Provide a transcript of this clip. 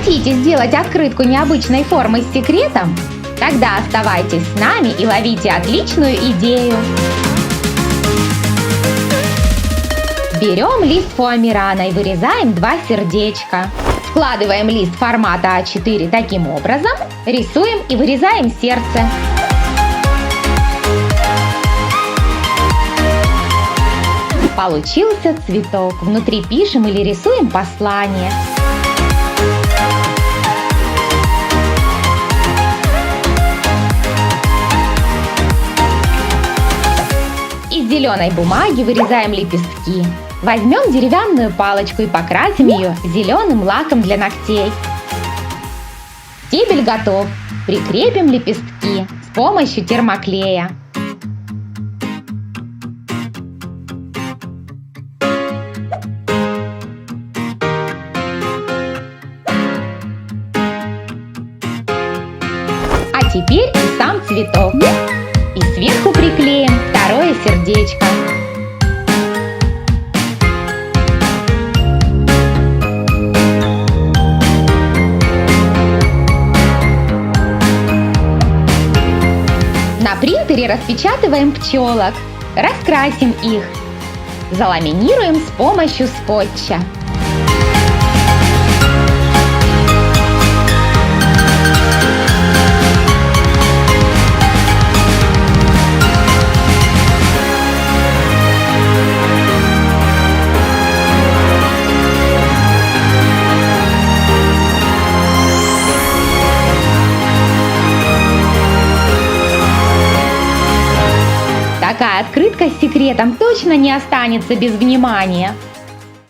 Хотите сделать открытку необычной формы с секретом? Тогда оставайтесь с нами и ловите отличную идею. Берем лист фоамирана и вырезаем 2 сердечка. Складываем лист формата А4 таким образом, рисуем и вырезаем сердце. Получился цветок. Внутри пишем или рисуем послание. Из зеленой бумаги вырезаем лепестки. Возьмем деревянную палочку и покрасим ее зеленым лаком для ногтей. Стебель готов. Прикрепим лепестки с помощью термоклея. А теперь и сам цветок. И сверху приклеим второе сердечко. На принтере распечатываем пчелок, раскрасим их, заламинируем с помощью скотча. Такая открытка с секретом точно не останется без внимания.